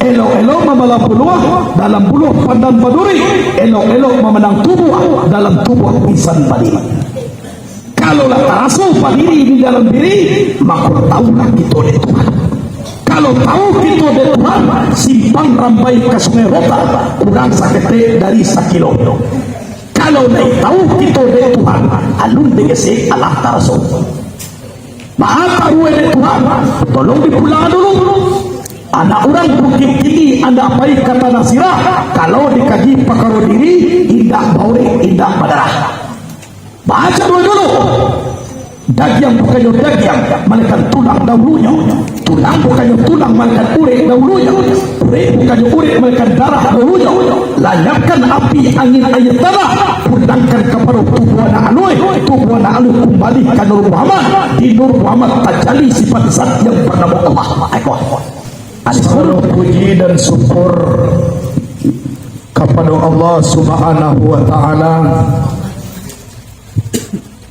elok-elok memelang peluang dalam buluh pandan baduri, elok-elok memenang tubuh dalam tubuh insan badiri. Kalau lah tarasu badiri di dalam diri, maka tahulah kita oleh Tuhan. Kalau tahu kita oleh Tuhan, simpang rambai ke sungai Rota kurang sakit dari 1 kilo. Kalau naik tahu kita oleh Tuhan, alun degese Allah tarasu. Maha tahu oleh Tuhan, tolong dipulang dulu. Anak orang Bukit Tinggi, anda baik kata Nasirah, kalau dikaji pakar diri, indah baure, indah badarah. Baca dulu. Dagiang bukannya dagiang, malaikat tulang dahulunya. Tulang bukannya tulang, malaikat urik dahulunya. Urik bukannya urik, malaikat darah dahulunya. Layakkan api angin ayat tanah, pulangkan kepada tubuh anak alui. Tubuh anak alui kembalikan Nur Muhammad. Di Nur Muhammad tajali sifat zat yang bernama Allah. Segala puji dan syukur kepada Allah Subhanahu wa Ta'ala.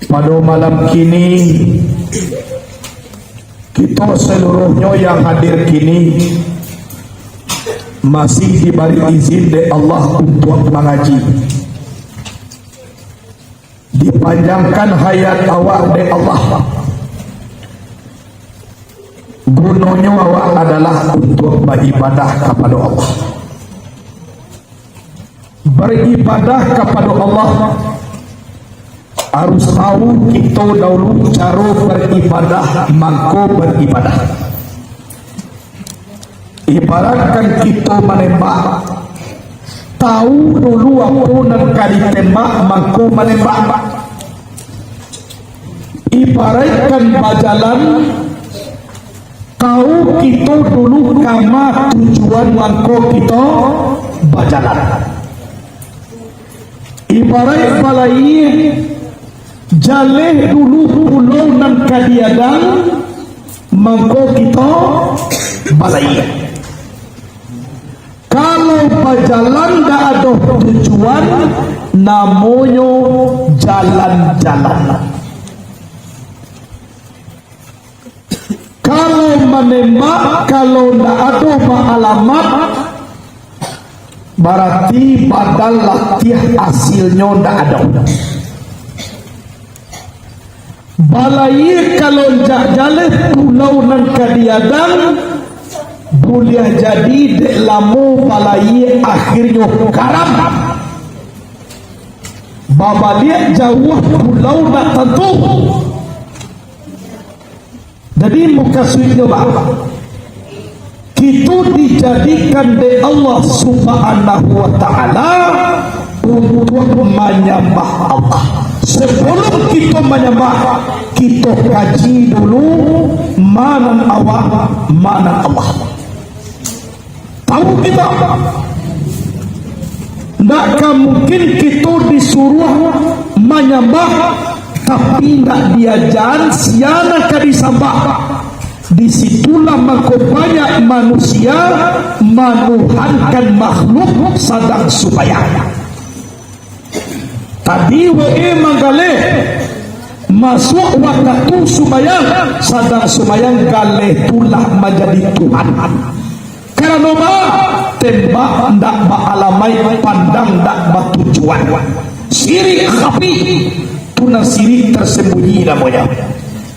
Pada malam kini kita seluruhnya yang hadir kini masih diberi izin dari Allah untuk mengaji. Dipanjangkan hayat awak dari Allah. Gunanya awak adalah untuk beribadah kepada Allah. Beribadah kepada Allah harus tahu kita dahulu cara beribadah, mangko beribadah. Ibaratkan kita menembak, tahu dulu apa dan kali tembak, mangko menembak. Ibaratkan berjalan, tahu kita dulu kama tujuan mangko kita berjalan. Ibarat balai jaleh dulu pulau dan kadiadang, mangko kita balai. Kalau berjalan tak ada tujuan, namanya jalan-jalan. Kalau menembak, kalau tak ada alamat, berarti badal latih hasilnya tak ada. Balai kalau jaleh pulau nan kadiadang, boleh jadi dek lamu balai akhirnya karam. Babaliak jauh pulau tak tentu. Jadi muka suitnya apa? Kita dijadikan oleh Allah Subhanahu wa Ta'ala untuk menyembah Allah. Sebelum kita menyembah, kita kaji dulu mana awak, mana Allah. Tahu kita? Tidak mungkin kita disuruh menyembah tapi tidak diajar siapa disembah. Disitulah maka banyak manusia menuhankan makhluk sadang supaya tadi wae mangale masuk waktu sumayang sadang sumayang galeh tulah menjadi Tuhan. Karena apa? Tembak ndak baalamai, pandang ndak batujuan. Sirik khafi, tuna sirik tersembunyi namanya.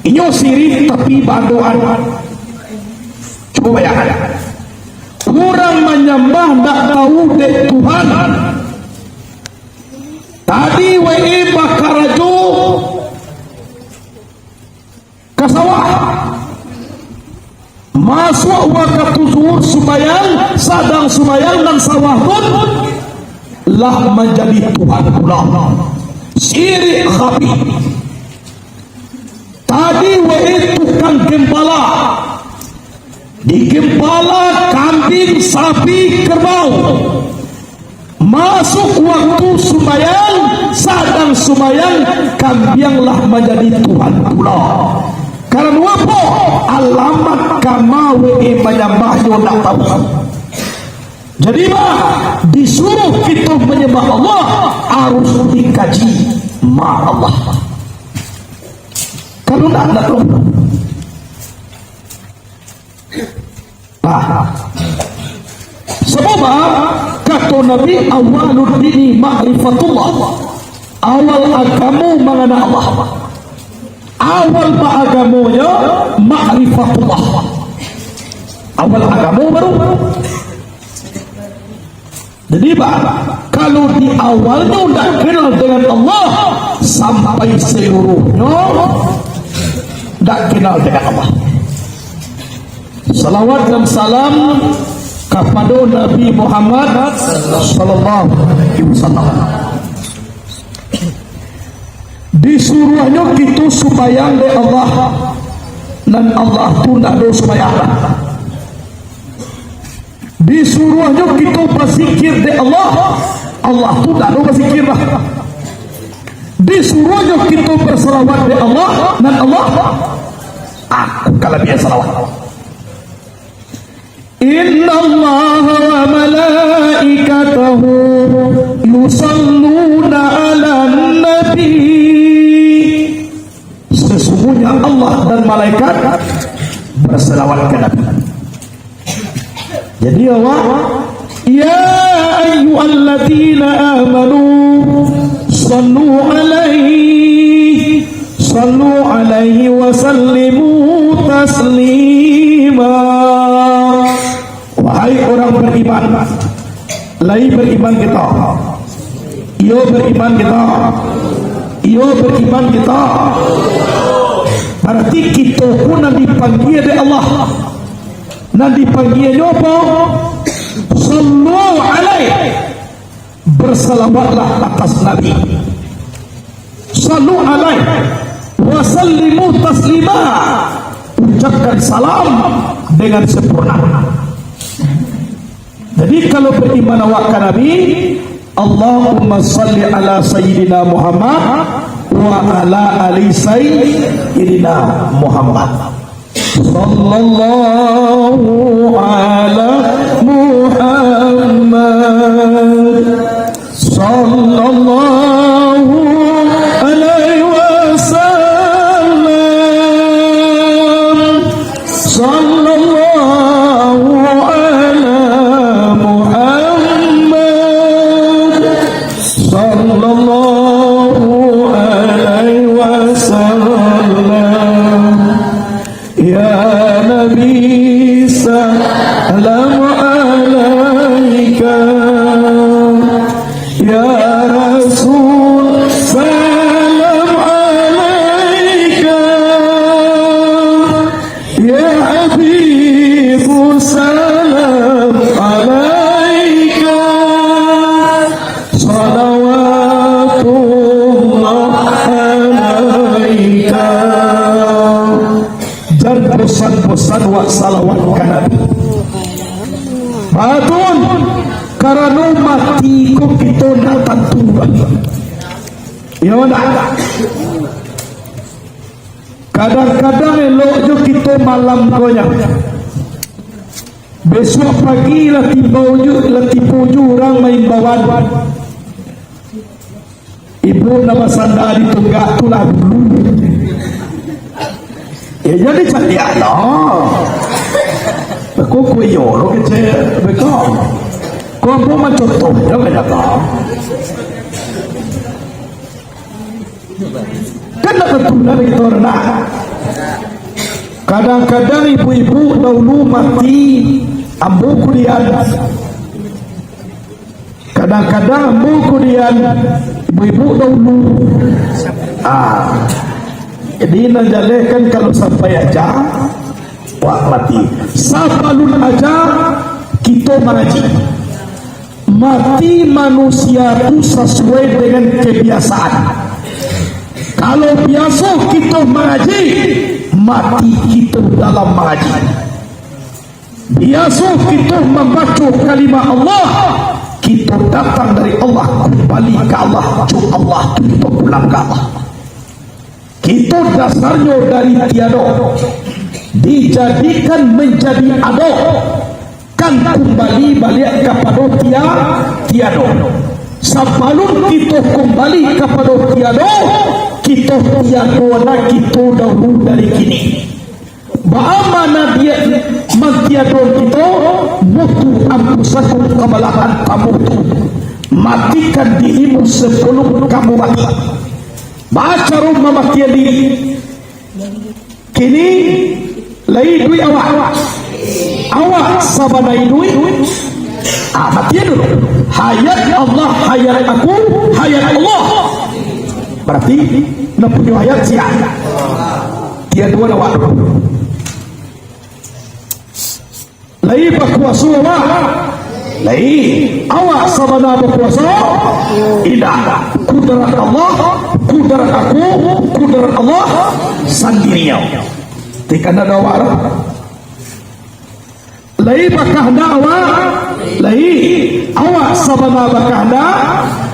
Inyo sirik tapi badoan. Coba bayangkan. Kurang menyembah ndak tahu dek Tuhan. Tadi wae bakarajo kasawah. Masuk waktu zuhur sumayang, sadang sumayang dan sawah pun lah menjadi Tuhan pula. Sirik khafi. Tadi wae tukang gembala, digembala kambing, sapi, kerbau. Masuk waktu sumayang, sadang sumayang, kambinglah menjadi Tuhan pula. Karena apa? Alamat kama wae menyembahnya tak tahu. Jadi disuruh kita menyembah Allah harus dikaji ma Allah. Kalau tak ada tuh, Sebab kata Nabi, awalul dini ma'rifatullah, awal agama mengenal Allah, awal agamonya ma'rifatullah, awal agama baru. Jadi kalau di awalnya udah kenal dengan Allah, sampai seluruhnya udah kenal dengan Allah. Salawat dan salam kepada Nabi Muhammad sallallahu alaihi wasallam. Disuruhnya kita supaya oleh Allah, dan Allah pun ada supaya Allah. Disuruhnya kita berzikir de Allah, Allah pun ada berzikir lah. Disuruhnya kita bersalawat de Allah, dan Allah aku kalau biasa salawat. Inna Allah wa malaikatahu yusalluna ala nabi. Sesungguhnya Allah dan malaikat bersalawat ke Nabi. Jadi Allah, ya ayyuhalladzina amanu sallu alaihi wa sallimu taslima. Wahai orang beriman, lai beriman kita, iyo beriman kita, iyo beriman kita. Berarti kita pun dipanggil oleh Allah, dan dipanggil apa? Sallu alaihi, bersalawatlah atas Nabi. Sallu alaihi wa sallimu taslima, ucapkan salam dengan sempurna. Jadi kalau beriman awak ke Nabi, Allahumma salli ala Sayyidina Muhammad wa ala ali Sayyidina Muhammad. Sallallahu ala Muhammad, sallallahu alaihi wasallam, sallallahu ala Muhammad, sallallahu alaihi wasallam. Ya Nabi salam alaika, ya Rasul salam alaika, ya Habibu salam alaika, salawatullah alaika. Dan pesan-pesan wa salawat ke Nabi. Batun karena mati ko kita datang Tuhan. Ya nak. Kadang-kadang elok jo kita malam goyang. Besok pagi latih puju orang main bawan. Ibu nama sandal di tunggak tulah dulu. Ya jadi cari anak. Aku kuyo lo kecil betul. Kau pun macam tu, jangan apa. Kan nak tertunda dari orang. Kadang-kadang ibu-ibu dahulu mati ambu kulian. Kadang-kadang ambu kulian ibu-ibu dahulu. Jadi najalekan kalau sampai aja wah mati. Sapalun aja kita mengaji. Mati manusia itu sesuai dengan kebiasaan. Kalau biasa kita mengaji, mati kita dalam mengaji. Biasa kita membaca kalimat Allah, kita datang dari Allah kembali ke Allah, Allah kita pulang ke Allah. Kita dasarnya dari tiada dijadikan menjadi ada, kan kembali balik kepada tiada. Sebelum kita kembali kepada tiada, kita tiada kita dahulu dari kini. Bagaimana dia mengtiadon kita mutu ampusakum kemalahan kamu tu matikan dirimu sebelum kamu mati. Baca rumah mati diri kini lai duit awak sabanai duit mati dulu. Hayat Allah, hayat aku, hayat Allah. Berarti nak punya hayat siap dia dua awak lai berkuasa awak lai awak sabana berkuasa tidak kudrat Allah, kudrat aku, kudrat Allah sendirinya tekan ada awak lai bakahna awak lai awak sabana bakahna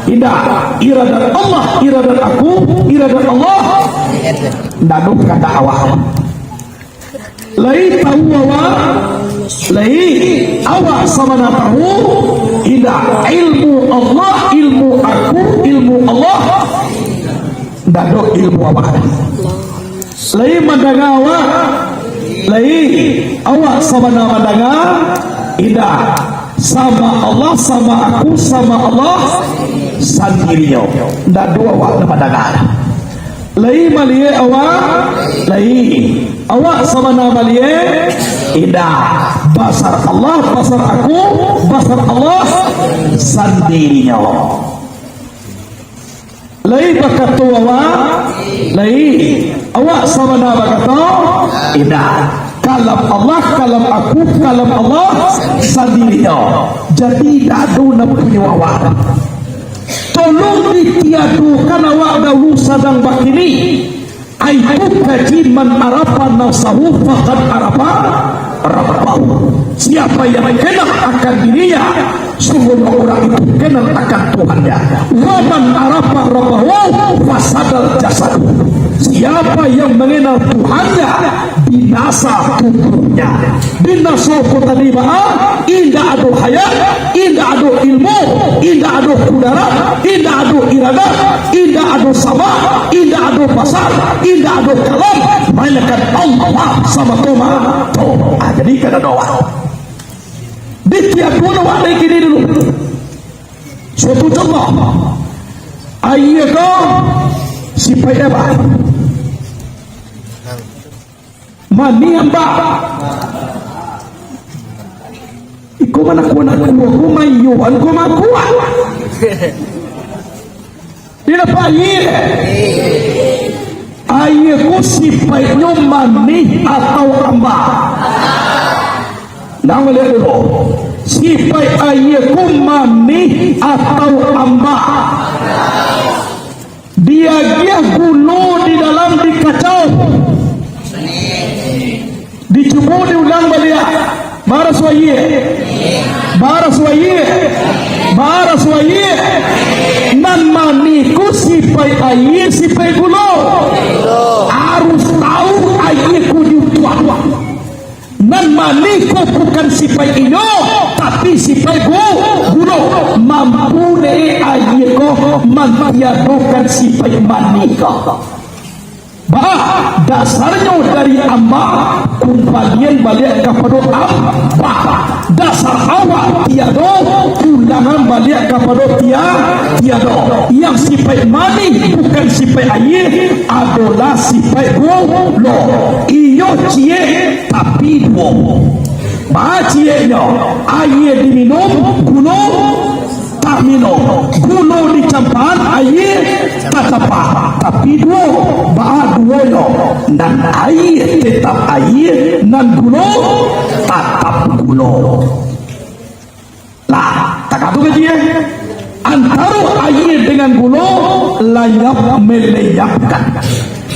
tidak iradat Allah, iradat aku, iradat Allah nanu kata awak lai tahu awak lai awak sabana tahu tidak ilmu Allah, ilmu aku, ilmu Allah nanu ilmu awak lai mendengar awak lai awak sabana mendengar tidak sama Allah, sama aku, sama Allah sendirinya ndak dua awak mendengar lai malie awak lai awak sama nama malie tidak basar Allah, basar aku, basar Allah sendirinya lai bakatu awak lai awak sama nama kata tidak kalam Allah, kalam aku, kalam Allah sendirinya jadi tak ada nak punya awak tolong ditiadukan awak dahulu sadang bakini aitu kaji man arafa nafsahu faqad arafa rabbahu. Siapa yang kenal akan dirinya sungguh orang itu kenal akan Tuhannya. Wa man arafa rabbahu fasadal jasad. Siapa yang mengenal Tuhannya binasa tubuhnya, binasa kotaliba. Indah ada hayat, indah ada ilmu, indah ada kudrat, indah ada iradat, indah ada sama, indah ada pasal, indah ada kalam. Malaikat Allah sama Tuhan. Jadi kena doa. Di tiap bulan ada kini dulu. Suatu contoh. Ayah kau si payah mani hamba iko mana kuat aku mayuan ko makuat tidak payah ayah ko sipaynya mani atau hamba nang lihat dulu sipay ayah ko mani atau hamba dia gulu di dalam dikacau dicubu diulang balik baras waye nan maniku sipai air sipai gulu harus tahu airku diutuah nan maniku bukan sipai ino tapi sipai gulu mampu deh airku mantiadukan sipai manika bah dasarnya dari amma kumpalian balik kepada amma dasar awak tiada ulangan balik kepada tiada yang sifat mani bukan sifat air adalah sifat gula iyo cie tapi dua bah cienya air diminum gula tak minum gula dicampur air tak apa tapi dua bah dua lo dan air tetap air dan gula tetap gula lah tak apa dia antara air dengan gula layap melenyapkan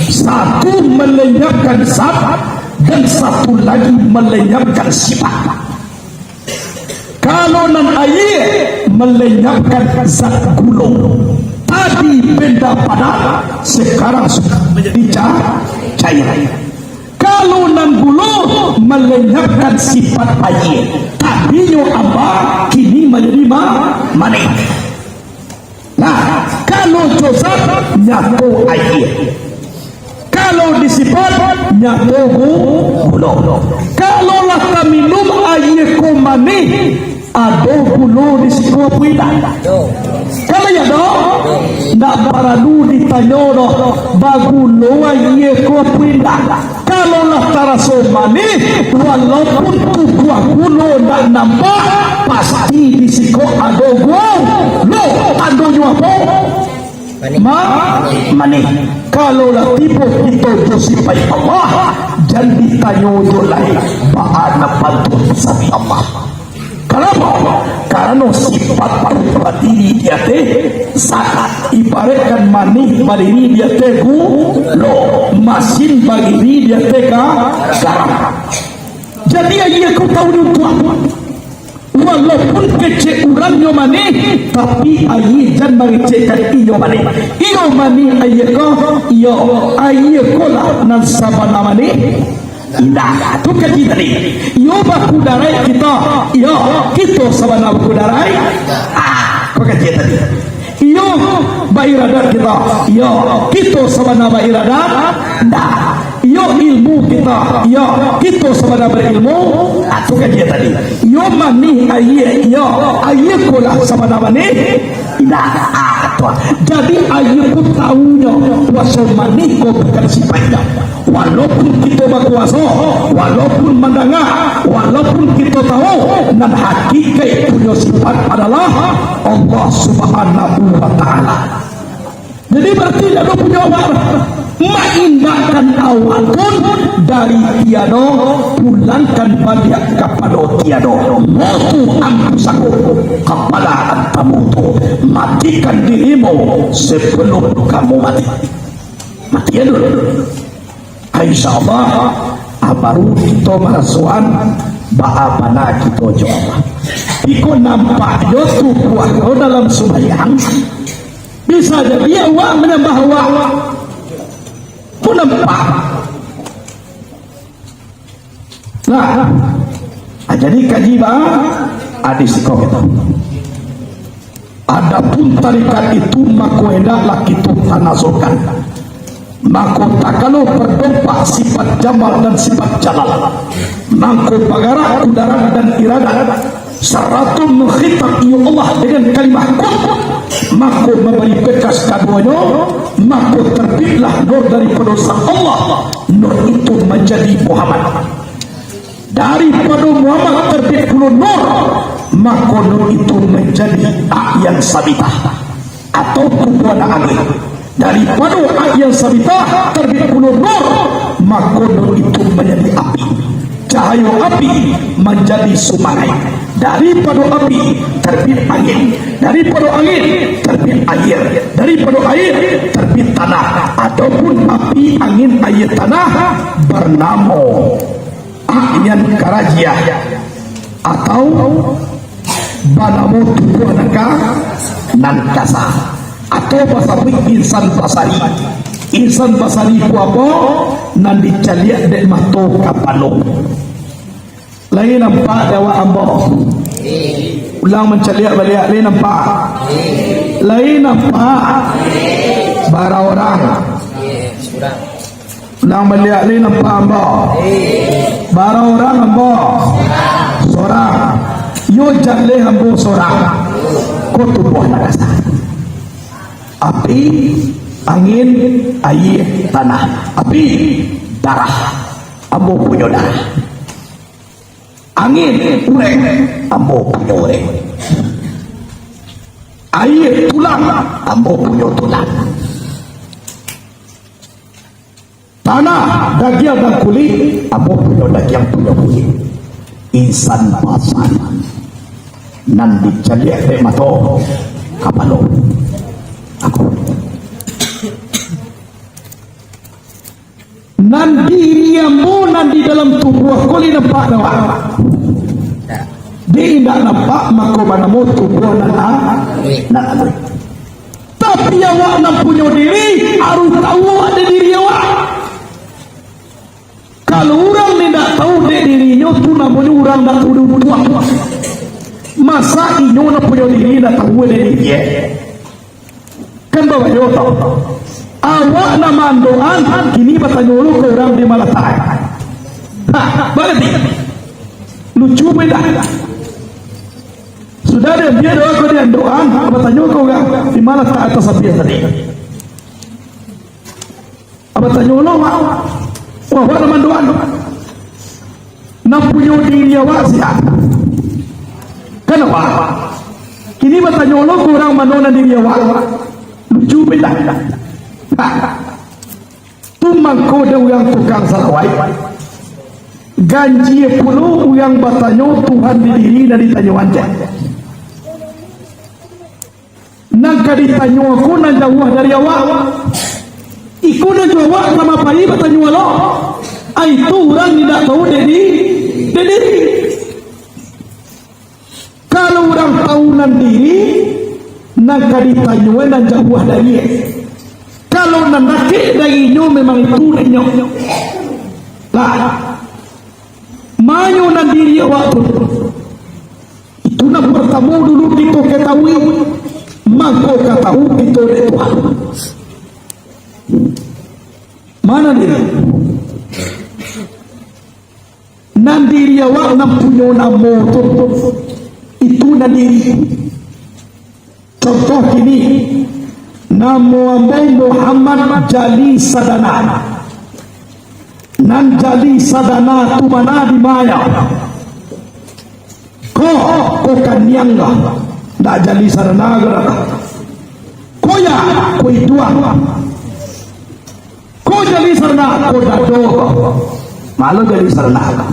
satu melenyapkan zat dan satu lagi melenyapkan sifat. Kalau nan air melenyapkan zat gulung tadi benda padat sekarang sudah menjadi cair. Kalau nan gulung melenyapkan sifat air tadinya apa kini menjadi manis. Nah kalau zat nyatu air Kalau disifat nyadogo gulo. Kalau lah minum air ko mani ado gulo disiko puida. Kalau ya do, ndak perlu ditanya doh bagulo air ko puida. Kalau lah taraso mani walaupun tubuh gulo ndak nampak pasti disiko ado gulo. Ado apa? Mani. Kalau lah tipe kita josifai Allah jangan ditanya lain bagaimana pantun sami Allah. Kenapa? Karena sifat diri dia sangat ibaratkan mani bagi diri dia gulo, masin bagi diri dia garam. Jadi ia kau tahu tuan. Walaupun kecil urangnya mani, tapi ayi jangan mengecekkan iyo mani. Iyo mani ayi ko lah nan sabana mani. Indah, tu kaji tadi. Iyo baku darai kita, iyo kita sabana baku darai. Kau kaji tadi. Iyo bairadat kita, iyo kita sabana bairadat. Dah. Yo ilmu kita, yo kita sebenarnya berilmu. Itu kan dia tadi. Yo mani aye, yo aye kolah sebenarnya mani. Nah, jadi aye pun tahunya kuasa mani kau bukan sifatnya. Walaupun kita berkuasa, walaupun mendengar, walaupun kita tahu, dan hakikat punya sifat adalah Allah Subhanahu Wa Taala. Jadi berarti ada punya mengindahkan awal pun dari tiado pulangkan balik kepada tiado mutu angkusaku kepala antamutu matikan dirimu sebelum kamu mati ya dulu. InsyaAllah baru kita merasuan bagaimana kita jawab. Iko nampak yotu buah dalam sembahyang bisa jadi awak menambah awak pun nampak. Nah, jadi kaji hadis kau kita. Adapun tarikat itu maka hendaklah kita tanazukan. Maka tak kalau berdompak sifat jamal dan sifat jalal. Maka pagarak udara dan iradat. Syaratun menghitab ya Allah dengan kalimah kun. Maka memberi bekas keduanya, maka terbitlah nur daripada sang Allah. Nur itu menjadi Muhammad. Daripada Muhammad terbit puluh nur, maka nur itu menjadi yang sabitah atau kubuana angin. Daripada yang sabitah terbit puluh nur, maka nur itu menjadi api. Cahaya api menjadi sungai. Daripada api terbit angin, daripada angin terbit air, daripada air terbit tanah. Adapun api, angin, air, tanah bernama Ahyan Karajia atau Banamu Tubuh Nankasa atau bahasa insan basari. Insan basari itu apa? Nan dicaliak dan mato kapalong. Lain nampak dawa ambo. Ulang mencaliak balik lain nampak. Lain nampak bara orang. Ulang balik lain nampak ambo. Bara orang ambo. Seorang. Yo jaleh ambo seorang. Kau tubuh rasa. Api, angin, air, tanah. Api, darah. Ambo punya darah. Angin ureng, ambo punya ureng. Air tulang, ambo punya tulang. Tanah daging dan kulit, ambo punya daging punya kulit. Insan pasan nan dicaliak de mato kapalo. Aku nan diriamu nan di dalam tubuh kau ni nampak nampak. Dia tidak nampak maka mana mau tubuh nan ada. Tapi awak nak punya diri harus tahu ada diri awak. Kalau orang tidak tahu dirinya tu namanya orang tak tahu tuan. Masa ini nak punya diri tak tahu diri dia. Kan bawa yo tahu. awak na mandoan kini batanyolo ke orang di Malatai. Berarti lucu beda. Sudah dia doa ke dia doan batanyolo ke orang di Malatai atas api tadi. Batanyolo wah na mandoan na punya diri awak siap. Kenapa? Kini batanyolo ke orang mandoan diri awak lucu beda. Tumang kode yang tukang salawai ganji puluh yang batanyo Tuhan di diri dan ditanyo anja nangka ditanyo aku nan jauh dari awak iku nan jawab sama pai batanyo lo itu orang tidak tahu dari diri. Kalau orang tahu nan diri nangka ditanyo nan jauh dari kalau nandaki dari nyo memang itu nyo lah manyo na diri awak itu na bertemu dulu kita ketahui mangko ketahui kita oleh Tuhan mana diri nan diri awak na punya nama itu na diri contoh ini Namo Muhammad Jali Sadana nan Jali Sadana tu mana di maya ko kanyanga da Jali Sadana gara koya ko ituan ko Jali Sadana ko dado malu Jali Sadana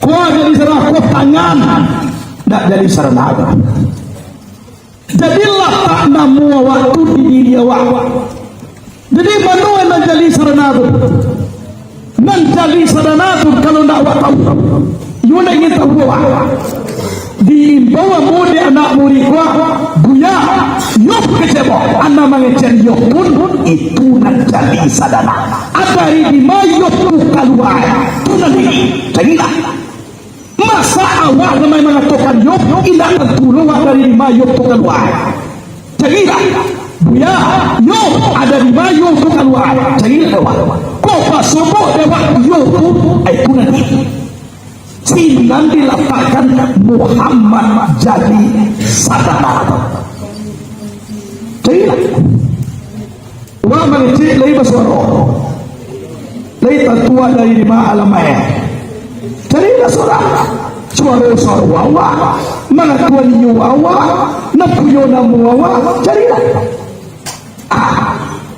ko Jali Sadana ko tangan da Jali Sadana. Jadilah tak namu waktu di diri awak. Jadi manusia nan jali saranadu. Nan jali saranadu kalau nak awak tahu. You nak ingin tahu awak. Di bawah mudi anak murid awak buya. Yok kecebo. Anak mengecer yok pun itu nan jali sadana. Ada di mayok keluar. Itu nanti. Jadilah. Masa awak ramai mengatakan yok tidak tertulung dari lima yok itu keluar. Jadilah buya yok ada lima yok itu keluar. Jadilah kau pasubuk lewat yok itu nanti sinan diletakkan Muhammad jadi sadana. Jadilah orang mengecek lagi bersuara lagi tertua dari lima alamnya. Jadilah suara wawa mengakuan yu wawa napuyo namu wawa jadilah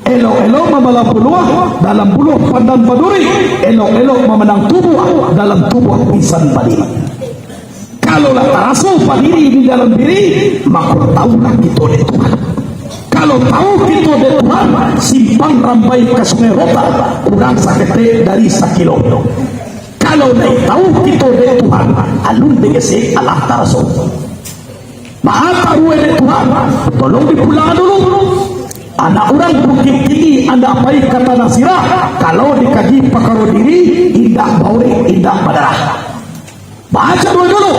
elok-elok memalang peluang dalam buluh pandan paduri elok-elok memenang tubuh dalam tubuh insan padiri. Kalaulah tarasu padiri di dalam diri maka tahulah kita oleh Tuhan. Kalau tahu kita oleh Tuhan simpang rampai ke sungai Rota kurang sakit dari sakilo. Kalau naik tahu kita dari Tuhan alun degesi Allah taraso maha tahu dari Tuhan tolong dipulang dulu anak orang bukit tinggi anda apa kata nasirah kalau dikaji pakaro diri indah bauri indah badarah baca dulu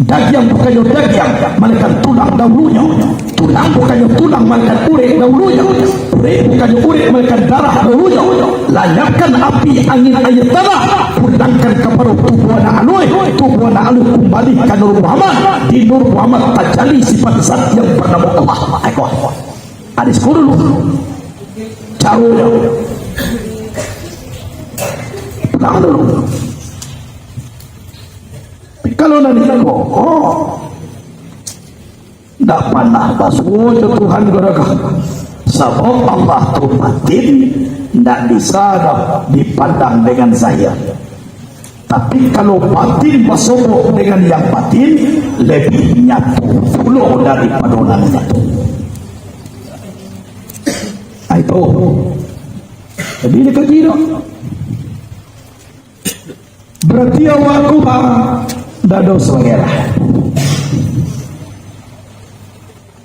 daging bukannya daging malaikat tulang dahulunya tulang bukannya tulang malaikat urik dahulunya urik bukannya urik malaikat darah dahulunya layakkan api angin air tanah pulangkan kepada tubuh anak alui kembali ke Nur Muhammad di Nur Muhammad tajali sifat zat yang bernama Allah. Aiko hadis dulu jauh pulang dulu. Kalau nanti tidak pernah basuh Tuhan gerakan sebab Allah itu batin tidak bisa dipandang dengan zahir. Tapi kalau batin basuh dengan yang batin lebih nyatu full daripada orang nyatu. Itu jadi dikaji berarti awakku dado selera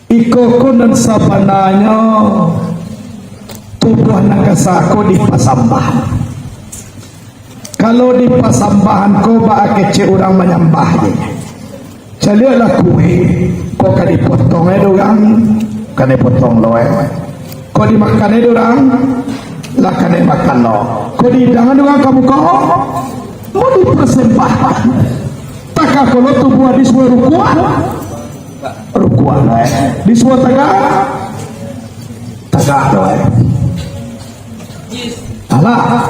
ikokon dan sabananya tubuh nakasako di pasambahan. Kalau di pasambahan ko ba kece orang menyembahnya jadilah kue ko kadipotong edang kadipotong loe Kau dimakan orang, lah kena makan lo. Kau di jangan orang kamu kau, mau dipersembahan. Tak kalau tubuh di semua rukuan lah. Di semua tagak lah. Alah,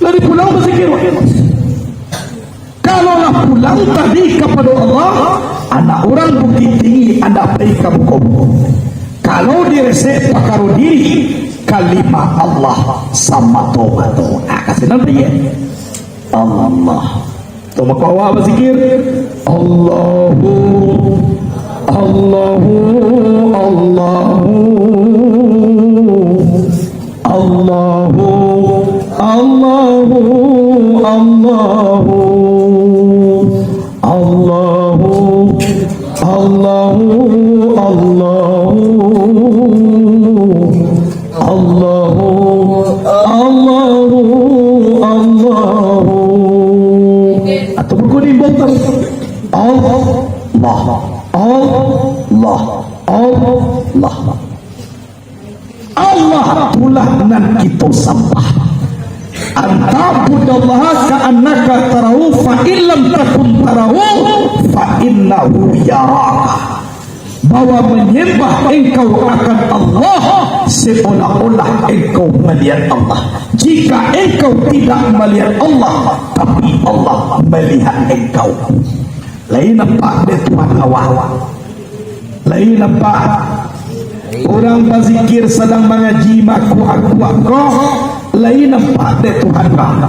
lari pulang berzikir. Kalaulah pulang tadi kepada Allah, anak orang bukit tinggi anda pergi ke buku. Kalau diresep pakaru diri, kalimah Allah sama tobat. Kasih nanti ya. Allah. Tu maka awak berzikir. Allahu, Allahu, Allahu, Allahu, Allahu, Allahu, Allahu, Allahu, Allahu, Allahu, Allahu. Atau berkuning botol. Allah, Allah, Allah. Allah itulah nan kita sembah. Antabudallaha ka'annaka tarahu fa illam takun tarahu fa innahu yaraka. Bahwa menyembah engkau akan Allah seolah-olah engkau melihat Allah. Jika engkau tidak melihat Allah, tapi Allah melihat engkau. Lain nampak dia Tuhan awal. Lain nampak orang berzikir sedang mengaji maku aku. Lain nampak dia Tuhan kau.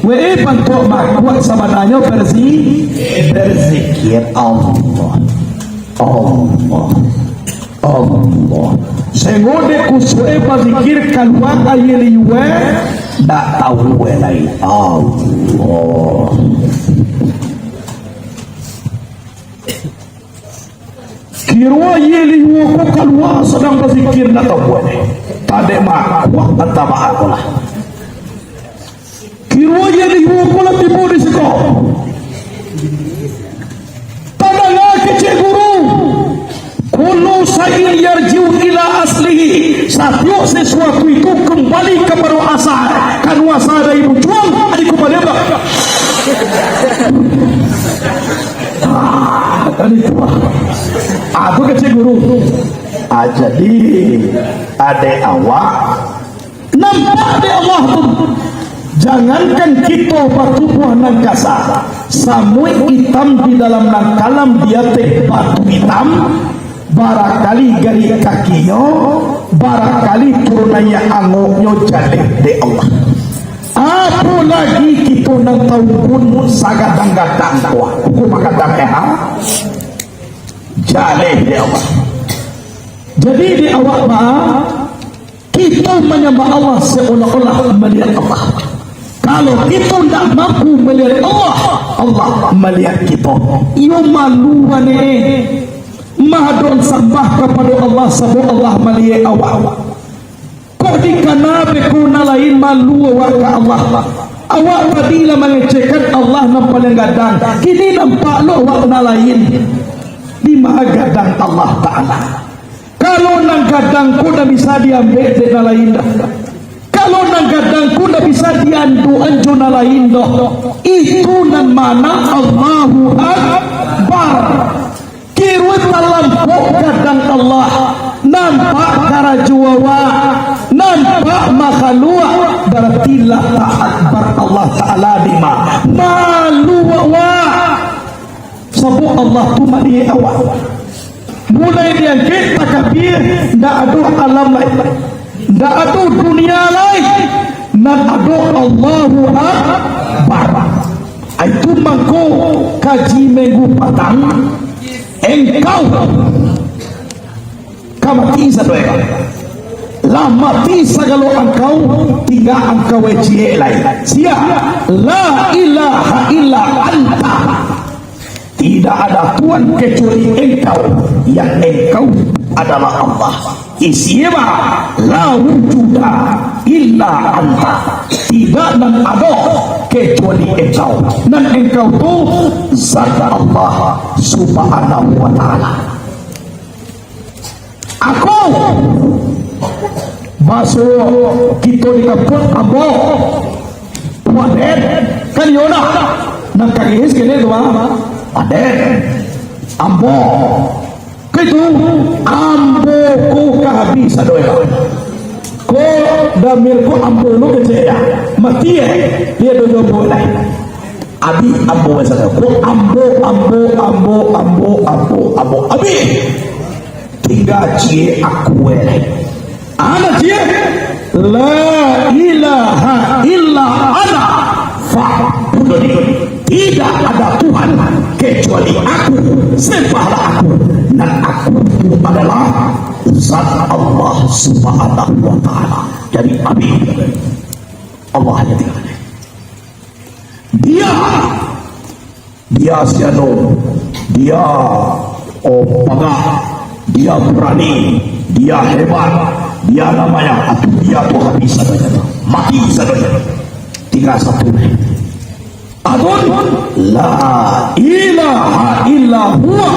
Weh bantu maku sebenarnya berzikir Allah. Allah, Allah. Sengode kusue berzikir keluar ayat liwe, tak tahu lain. Allah. Kirwa yeli wo keluar sedang berzikir nak tahu ni. Tade mak wah betapa aku lah. Kirwa yeli wo kala tipu di situ. Tada kecil guru. Kullu sa'il yarjiu ila aslihi. Setiap sesuatu itu kembali kepada asal. Kan asal dari bujuang adik kembali apa? Tadi tu aku kecil guru. Jadi adik awak nampak adik Allah tu. Jangankan kita bertubuh nan kasar, samui hitam di dalam nang kalam dia teh batu hitam. Barakali gari kakinya, barakali turunaya angoknya jadi de Allah. Apa lagi kita nak tahu pun sagadang-gadang kuah. Hukum kadang jadi de Allah. Jadi di awak kita menyembah Allah seolah-olah melihat Allah. Kalau kita tidak mampu melihat Allah, Allah melihat kita. Ia malu ni. Mahadon sembah kepada Allah sebab Allah melihat awak. Kau di kanabe kuna lain malu awak ke Allah. Awak tadilah mengecekkan Allah nampak yang gadang. Kini nampak lo awak na lain. Di maha gadang Allah Ta'ala. Kalau nang gadang ku dah bisa diambil di na lain dah. Kalau nang gadang ku dah bisa diandu anju na lain dah. Itu nan mana Allahu Akbar. Kirut dalam gadang Allah nampak karajuawa, nampak makhluk, berartilah akbar Allah Ta'ala dima malu wa sebab Allah tu madi awak. Mulai dia kita kabir, tak ada alam lain, tak ada dunia lain, nak ada Allahu Akbar. Itu mangko kaji minggu petang. Engkau kamati satu la mati segala engkau tiga engkau wajib lain sia la ilaha illa anta, tidak ada Tuhan kecuali engkau yang engkau adalah Allah. Isiwa la wujuda illa anta, tidak dan ada kecuali engkau, dan engkau tu zat Allah Subhanahu wa ta'ala. aku baso kita dikapot abo wadet kan yona nang kagihis kene dua wadet ambo kitu ambo ko kahabisa doya ko damir ko ambo no keceya mati dia dojo boleh abi ambo wasa ko ambo abi tiga cie aku ana cie la ilaha illa ana fa'budni tidak ada Tuhan kecuali aku sembahlah aku dan aku itu adalah zat Allah subhanahu wa ta'ala. Jadi abi Allah hanya tiga dia siano dia pagah dia berani dia hebat dia namanya atau dia Tuhan bisa saja mati saja tiga satu adun la ilaha illa huwa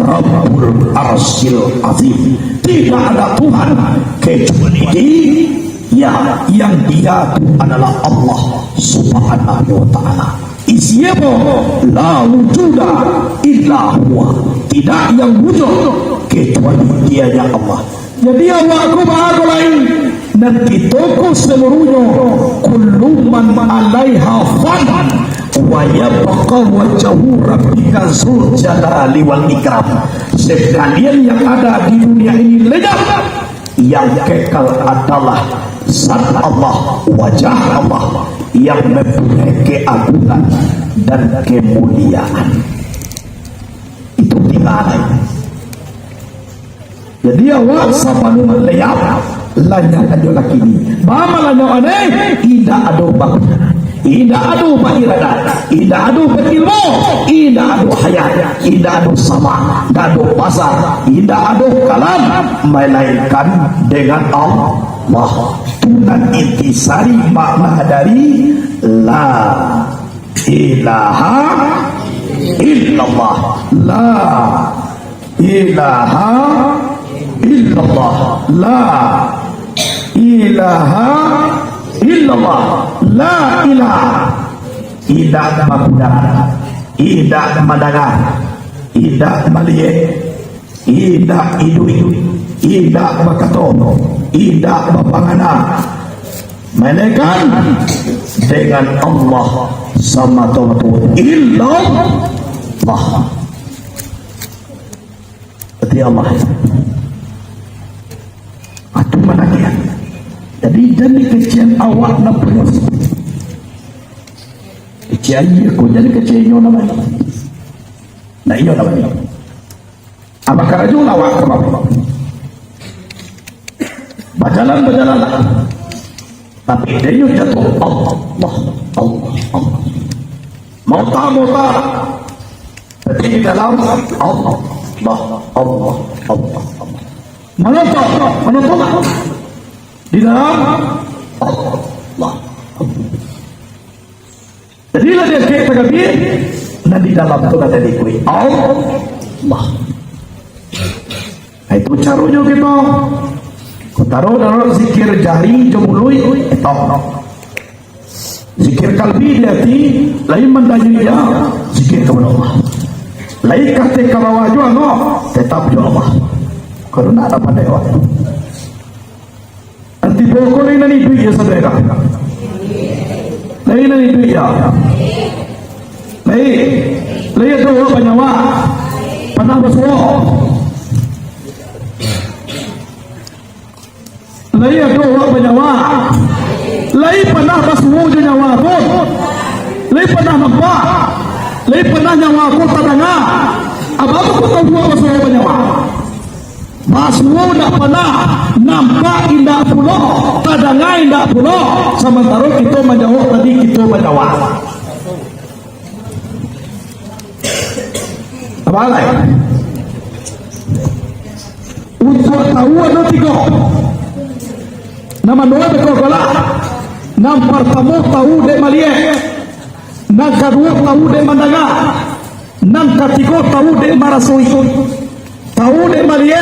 rabbul arsyil azim tidak ada Tuhan kecuali dia yang dia adalah Allah subhanahu wa ta'ala isiyepo la wujuda illa huwa tidak yang wujud kecuali dianya Allah. Jadi Allah aku bahagia lain dan kitoko seluruhnya kullu man alaiha fan wa yabqa wajhu rabbika dzul jalali wal ikram. Sekalian yang ada di dunia ini lenyap, yang kekal adalah zat Allah, wajah Allah yang mempunyai keagungan dan kemuliaan. Itu tinggal. Jadi awak sapanungan leap lanya aja laki ni. Bama lanya aneh, tidak ada bangunan, tidak ada bairadat, tidak ada berilmu, tidak ada hayat, tidak ada sama, tidak ada pasar, tidak ada kalam, melainkan dengan Allah. Tunan intisari makna dari la ilaha illallah, la ilaha illallah, la ilaha illallah, la ilaha tidak mabudak, tidak madangan, tidak maliye, tidak idui, tidak makatono, tidak bapangana, melainkan dengan Allah sama Tuhan illallah. Berarti Allah itu manakian. Jadi kecian awak nak penuh. Kecian aku jadi kecian namanya. Nah iyo namanya. Apakah rajul awak kemana? Berjalan lah. Tapi dia jatuh Allah. Mauta. Tapi di dalam Allah. Menonton di dalam Allah. Jadi lah dia kayak tergabi dan di dalam itu kata dikui Allah. Itu caranya kita. Taruh dalam zikir jari jomului itu. Zikir kalbi di hati lain mendayung dia zikir kepada Allah. Lain kata kawawa juga no tetap juga Allah. Karena ada pada Allah. Nanti pokok lain nanti duit ya saudara. Lain nanti duit ya. Lain itu orang penyawa. Pernah bersuara. Lain itu orang penyawa. Lain pernah bersuara nyawa pun. Lain pernah nampak. Lain pernah nyawa pun tak dengar. Apa aku tahu bersuara penyawa. Masmu tak pernah nampak indah pulau, tak dengar indah pulau. Sementara kita menjawab tadi kita menjawab. Apa lain? Untuk tahu ada tiga. Nama dua berkolah. Nam pertama tahu de malie. Nam kedua tahu de mendengar. Nam ketiga tahu de marasui. tahu dek malie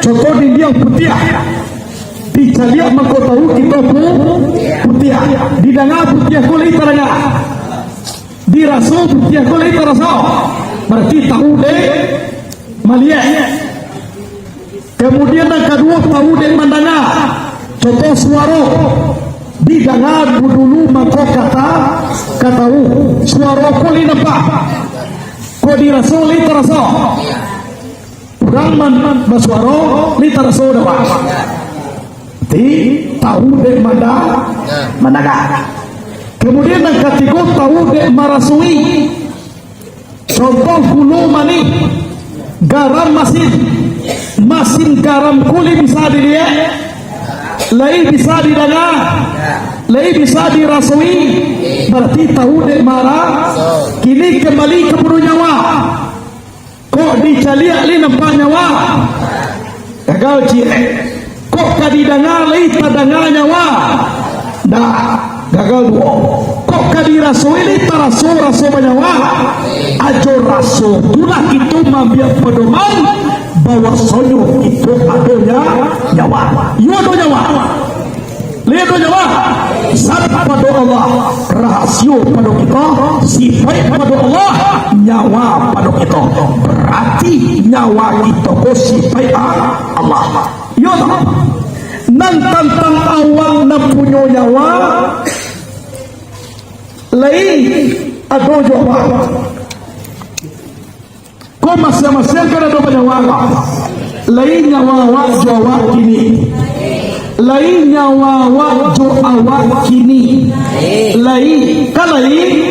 contoh di dia putih di calia mako tahu kita putih di danga putih kulai teranga di raso putih kulai teraso berarti tahu dek malie. Kemudian yang kedua tahu dek mandanga contoh suara di danga dulu mako katahu suara kulai nampak ko di raso li teraso Brahman baswaro liter soda pak. Di tahu dek mandaga. Kemudian yang ketiga tahu dek marasui. Contoh gulu mani, garam masin garam kuli bisa dilihat, lai bisa didanga, lai bisa dirasui. Berarti tahu dek mara, kini kembali ke bulu nyawa. Kok dicaliak li nampak nyawa gagal cire kok kadidanga li tadanga nyawa dah gagal dua kok kadirasoi li taraso nyawa ajo raso tulah itu mambiak pedoman bahwa sonyo itu adonya nyawa yo ado nyawa li ado nyawa sat pada Allah rahasio pada kita sifat pada Allah nyawa pada kita berarti nyawa kita ko sifat Allah yo nang tentang awal na punyo nyawa lain ado nyawa ko masya-masya kada do nyawa lain nyawa jawa kini lain nyawa jo awak kini lain kalai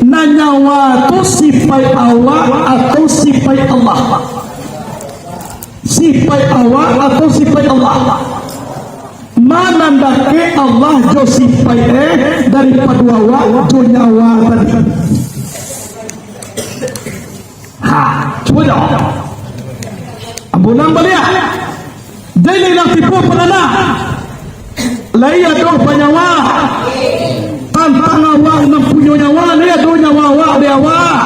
na nyawa tu sifat awak atau sifat Allah sifat awak atau sifat Allah mana ndake Allah jo sifat daripada awak jo nyawa tadi coba jawab ambunan balik jadi lang tipu penana lai ado panyawa tantang awak na punyo nyawa lai ado nyawa awak dia awak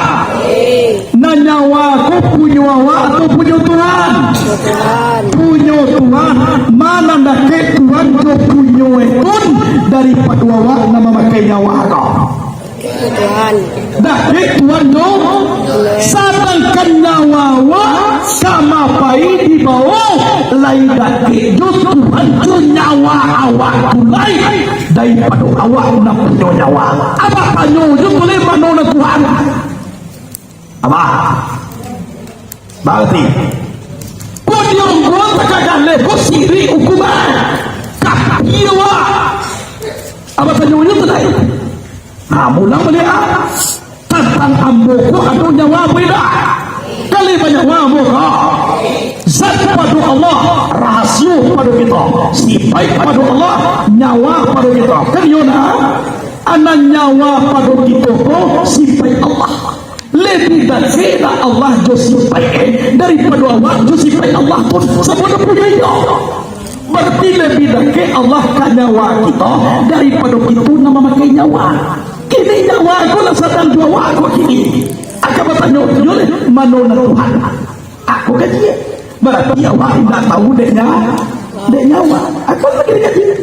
na nyawa ko punyo awak atau punyo Tuhan mana ndake Tuhan ko punyo etun daripada awak na memakai nyawa kau Tuhan ndake Tuhan no sadangkan nyawa sama pai di bawah lain dake Tuhan tu nyawa awak tulai daripada awak na punya nyawa apa kanyo tu boleh mano na Tuhan apa berarti ko dionggo takagale ko siri hukuman kapiwa apa kanyo tu tulai mulang melihat tentang ambo ko ado nyawa beda kali banyak wamu zat pada Allah rahasia pada kita sifat pada Allah nyawa pada kita kan yona anak nyawa pada kita sifat Allah lebih dari Allah jo sifat daripada Allah jo sifat Allah pun semua punya itu berarti lebih dari Allah kan nyawa kita daripada kita nama makai nyawa kini nyawa aku lah sedang dua aku kini akan bertanya oleh mana Tuhan aku kan dia berarti awak tidak tahu dek nyawa aku lagi dekat dia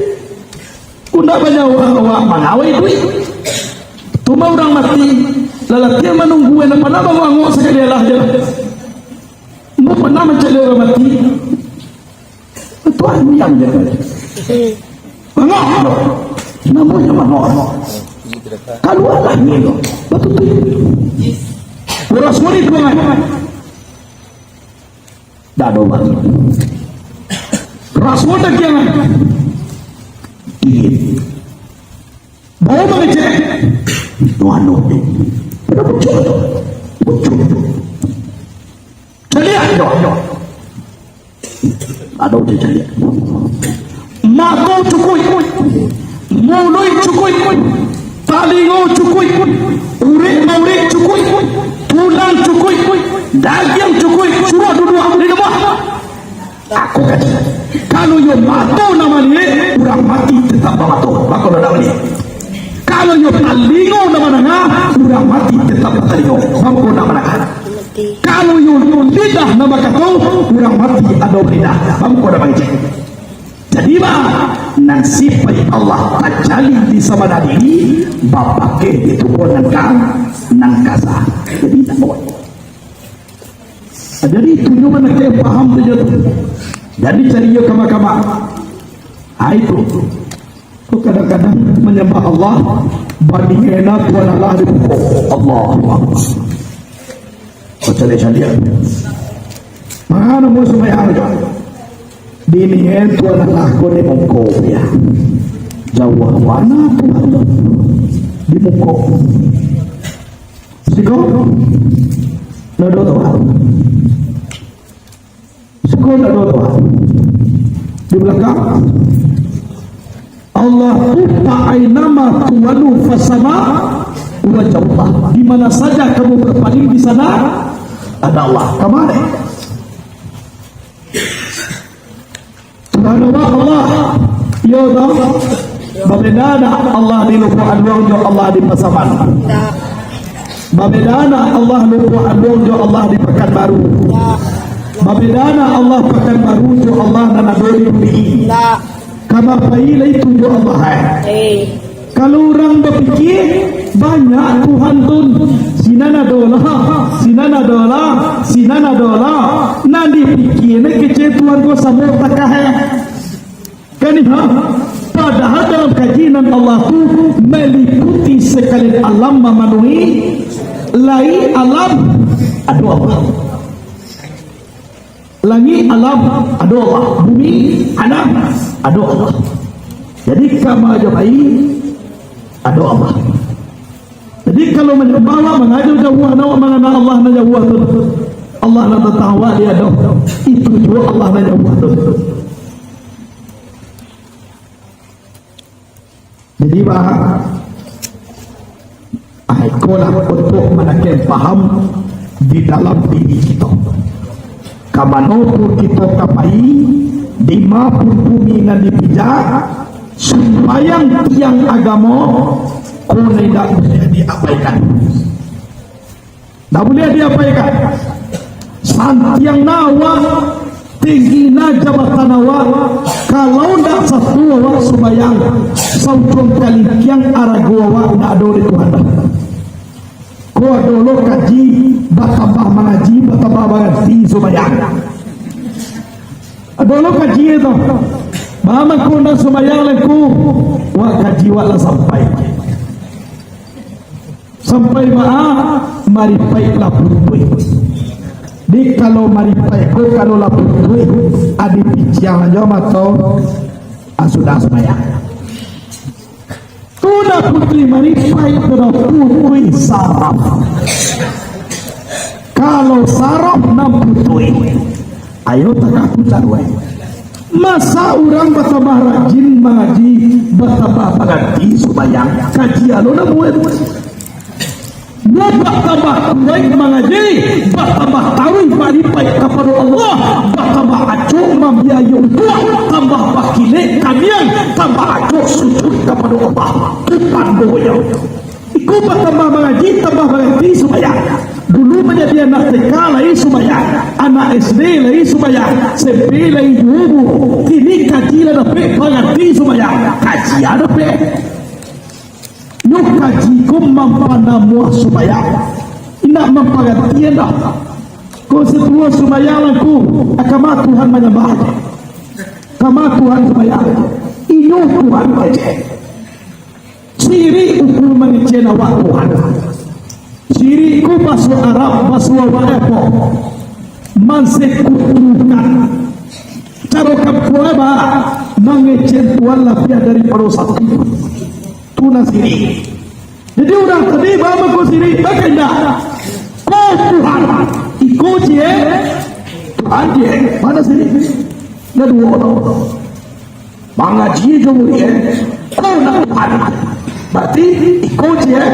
udah banyak awak mengawai duit cuma orang mati lelaki yang menunggu yang pernah bawa sekali lah je mau pernah mencari orang mati Tuhan yang je mengawai namanya mengawai kalau Allah ni betul Beras murid banget. Dah do banget. Beras murid jangan. Bawa mengecek. Tuhan do. Pada bocor. Jadi ada. Ada udah jadi. Mako cukui. Mulai cukui. Talingo cukui. Urik cukui. Tulang cukui, daging cukui, semua duduk di rumah. Aku kata, kalau yo matu nama ni, orang mati tetap matu. Aku nama ni. Kalau yo talingo nama orang mati tetap talingo. Aku nama Kalau yun lidah na makato, kurang mati atau lidah. Kamu kau dapat cek. Jadi nang sifat Allah kacali di sabana diri, bapak ke itu nang kasa. Jadi tak boleh. Jadi itu mana kita paham saja tu. Jadi cari kama-kama. Itu. Tu kadang-kadang menyembah Allah banding enak Tuhan Allah di pokok Allah. Kau cari dia. Mana mau sembahyang dinihin Tuhan Allah ko ni pokok ya. Jauh mana Tuhan di pokok. Siko nado Tuhan. Siko nado Tuhan. Di belakang Allah ta'ainama tuwalu fasama wajah Allah. Di mana saja kamu berpaling di sana ada Allah. Kemarin subhanallah Allah ya Allah babedana Allah di lupa adwang jo Allah di pasaman. Babedana Allah lupa adwang jo Allah di Pekanbaru. Babedana Allah Pekanbaru jo Allah dan adori bumi. Kamar paila itu jo Allah. Kalau orang berfikir banyak Tuhan tun sinana dola nanti fikirnya kecil Tuhan ko sampai takah kan padahal dalam kajian Allah tu meliputi sekali alam memenuhi lain alam ada Allah, langit alam ada Allah, bumi alam ada Allah. Jadi kama jabai ada Allah. Jadi kalau menyembah mengajau jauh nawa mengenal Allah na jauh tu. Allah na tertawa dia dah. Itu juga Allah na jauh tu. Jadi ikolah untuk menaken paham di dalam diri kita. Kamanopun kita kapai di mapun bumi nan dipijak supaya tiang agama kau tidak boleh diabaikan. Tak boleh diabaikan. Santiang nawa tinggi na jabatan nawa kalau tidak satu awak sembayang sautong kali yang aragu awak tidak ada di Tuhan. Kau dulu kaji batambah mengaji batambah mengaji sembayang. Dulu kaji itu mama kau nak sembayang leku wak kaji wala sampai maripai lapur duit. Di kalau maripai ko kalau lapur duit adi piciang aja matau sudah sembayang. Tuna putri maripai berapur saraf. Kalau saraf 60 duit. Ayo tak aku carwe. Masa orang bertambah rajin mengaji, bertambah mengaji sembayang kaji alona buat. Bertambah baik mengaji, bertambah tahu maripai kepada Allah, bertambah acuh membiayai Allah, tambah bakile kamian, tambah acuh sujud kepada Allah. Tuhan boyo. Iku bertambah mengaji, tambah mengaji sembayang. Dulu menjadi anak TK lagi sembayang, anak SD lagi sembayang, SMP lagi dulu. Kini kaji lah dapat mengaji sembayang, kaji ada dapat. Nuk kaji ku mampana muah sembayang, tidak memperhatikan dah. Kau setua sembayang aku, agama Tuhan menyembah, agama Tuhan sembayang, ini Tuhan aja. Ciri ukur mengecen awak Tuhan. Ciriku bahasa Arab, bahasa Waepo, mansek kutukan. Cara kapuaba mengecen Tuhan lapia dari perosat itu. Tuna siri. Jadi orang tadi bawa kau siri, bagaimana? Kau Tuhan, ikut je, Tuhan je, mana siri? Nadu orang. Mengaji jumlah, kau nak Tuhan. Berarti ikut je.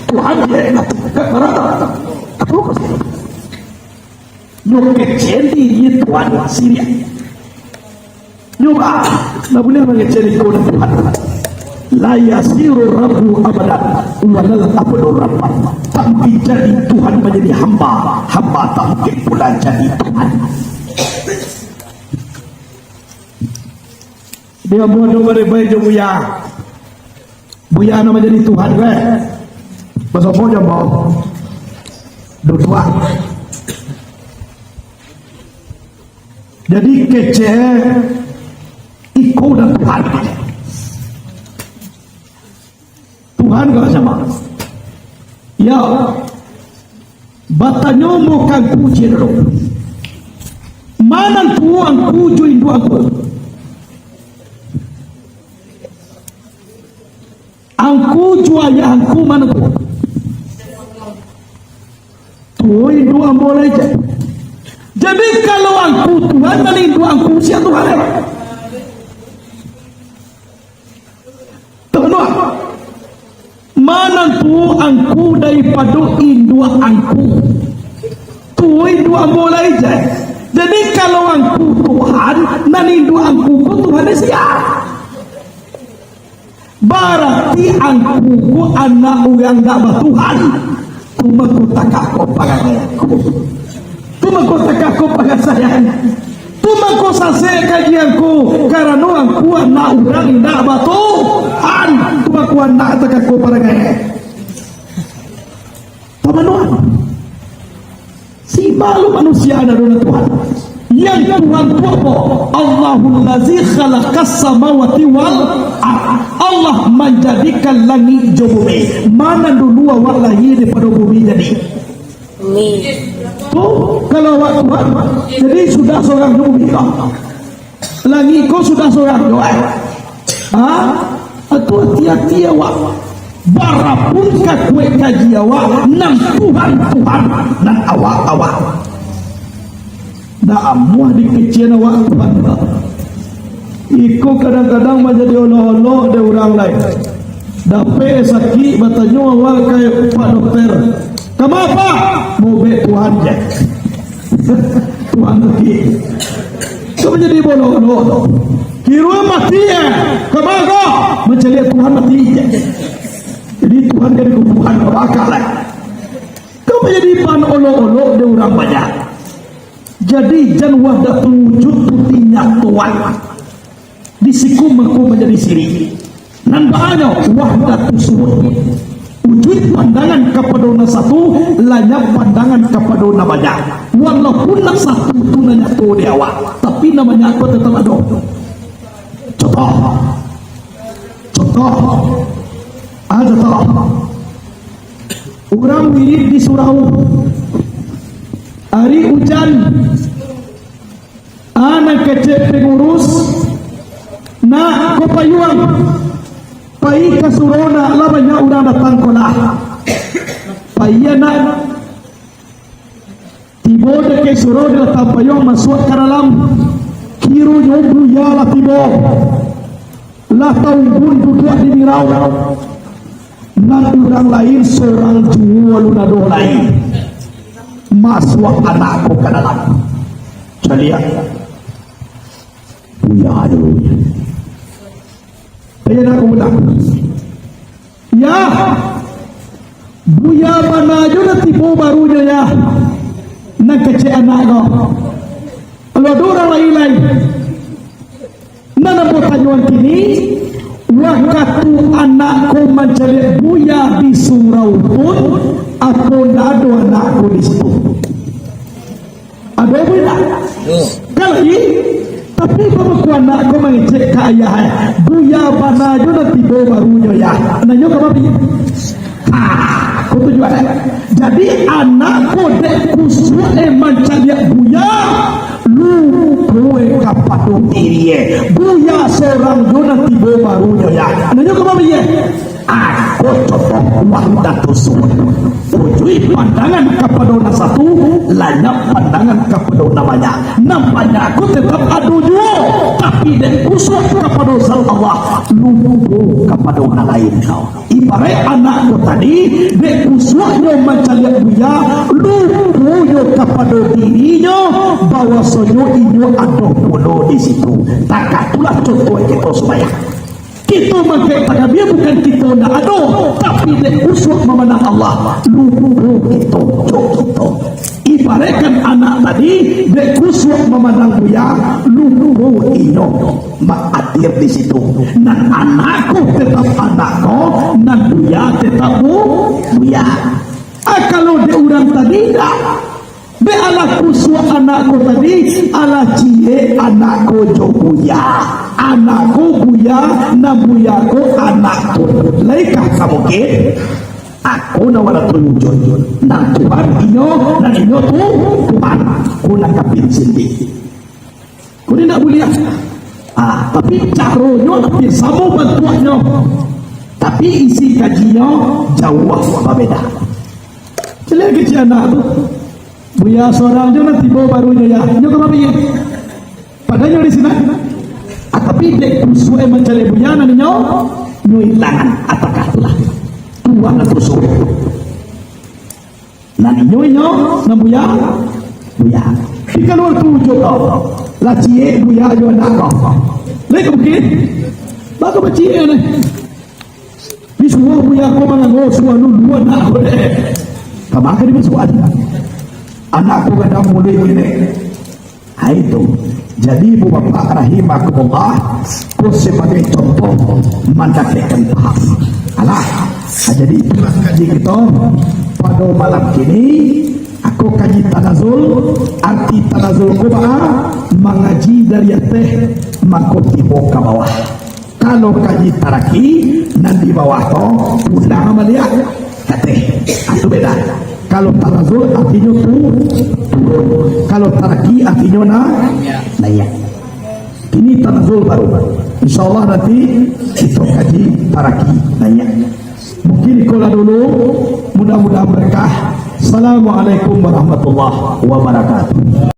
Tuhan dia nak berada. Apa kau sih? Nyok kecil di Tuhan Syria. Nyok nak boleh mengecil kau Tuhan. la yasiru rabbu abadan walal abdu rabban. Tak mungkin jadi Tuhan menjadi hamba, hamba tak mungkin pula jadi Tuhan. Dia buat dua baik je buya nama jadi Tuhan ke pasal apa je mau dua. Jadi kece ikut dan Tuhan. Tuhan gak sama. Ya, batanya mau kangku jero. Mana tuang kuju indu aku. Angku juaya angku mana tu? Tu indu ambolai je. Jadi kalau angku Tuhan mana indu angku siapa Tuhan? Tuhan mana tu angku daripada indua angku tu indua mulai je. Jadi kalau angku Tuhan dan indua angku Tuhan siapa? Berarti angku anak yang tak bertuhan. Tu makutak aku pakai aku. Tu makutak aku pakai sayang. Tu maku sase kajianku karena angku anak orang tak bertuhan. Tu maku anak tak aku pakai. Teman-teman, si malu manusia ada dalam Tuhan. Yang Tuhan itu apa? Allahul Lazi khalaqas samawati wal ardh. Allah menjadikan langit dan bumi. Mana dulu awak lahir daripada bumi jadi? Kalau awak Tuhan, jadi sudah seorang bumi kau. Langit kau sudah seorang doa. Atau hati-hati awak. Barapun kakwe kaji awak nang Tuhan dan awak. Dah amuah dikecian awak Tuhan. Iko kadang-kadang menjadi olok-olok dari orang lain. Dapat sakit batanya awak kayak Pak Dokter. Kenapa? Mau bet Tuhan je. Tuhan sakit. Kau menjadi olok-olok. Kira mati ya. Kenapa? Mencari Tuhan mati je. Jadi Tuhan jadi Tuhan berakal lah. Kau menjadi pan olok-olok dari orang banyak. Jadi jangan wadah wujud putihnya Tuhan. Disiku aku menjadi siri. Dan banyak wadah tersebut. Wujud pandangan kepada satu, lanyap pandangan kepada banyak. Walaupun nak satu tu nanya tu dia awak, tapi namanya aku tetap ada. Contoh. Ada tak? Orang wirid di surau. Hari hujan, anak kecil pengurus, nak kopayuang, pai ke surona, lah banyak orang datang kolah. Pai nak tiba dekat surona datang payung masuk ke dalam, kiru nyobu ya lah tiba, lah tahu pun duduk di mirau. Nak orang lain seorang jual nado lain. Masuk anakku ke dalam. Lihat. Buya dulu. Ayah nak muda. Ya. Buya mana juga tipu barunya ya. Nak kecil anak kau. Kalau ada orang lain. Nana pertanyaan kini. Waktu anakku mencari buya di surau pun, aku tidak ada anakku di situ. Ada benda? Kalau ini, tapi kalau anakku mengecek ke ayah, buya mana juga tiba barunya ya. Anaknya apa ini? Aku tujuan. Jadi anakku dek kusuk mencari buya. Lu kue kapatu diri buya seorang jona tiba barunya ya. Anaknya kemana ya? Aku coba wadah tersebut. Ujui pandangan kepada satu, lanyap pandangan kepada namanya. Namanya aku tetap adu juga, tapi dan kusuk kepada Allah. Lu kepada orang lain kau. Ibarat anakku tadi, dek kusuknya mencari buya, lu kepada dirinya, bawa sonyo ini ada puluh di situ. Tak itulah contoh kita supaya. Kita makai pada dia bukan kita nak aduh, tapi dia usuk memenang Allah. Lupa kita, kita. Ibaratkan anak tadi, dia usuk memenang buya, lupa ino. Maatir di situ. Dan anakku tetap anakku, dan buya tetap buya. Kalau dia orang tadi tak, be ala kuswa anakku tadi, ala cie anakku jo buya. Anakku buya, na buyaku anakku. Laikah kamu ke? Aku na wala tunjuk. Na Tuhan inyo, na inyo tu Tuhan. Ku nak kapit sindi. Ku ni nak boleh. Tapi caranya, tapi sama bantuannya. Tapi isi kajinya jauh berbeda. Celak kecil anak tu. Buya seorang je nanti bawa barunya ya. Nyo ke babi? Padahal di sini. Tapi dek kusuai mencari buya nantinya hilangan apakah itulah tua na kusuai nantinya buya di kalau tujuh kau lah cie buya jo nak kau lagi mungkin bagus bercie ni di semua buya kau mana kau semua dua nak boleh kemakan di bersuat anakku kadang mulai ini itu. Jadi ibu bapak rahimakumullah, ku sebagai contoh mendapatkan paham. Alah, jadi itulah kaji kita pada malam kini. Aku kaji tanazul, arti tanazul kubah mengaji dari atas mengkotibo ke bawah. Kalau kaji taraki nanti bawah tu pulang amalia kateh, itu beda. Kalau tanazul artinya turun, kalau taraki artinya naik. Ini tanazul baru. InsyaAllah nanti kita kaji taraki naik. Mungkin ikolah dulu. Mudah-mudahan berkah. Assalamualaikum warahmatullahi wabarakatuh.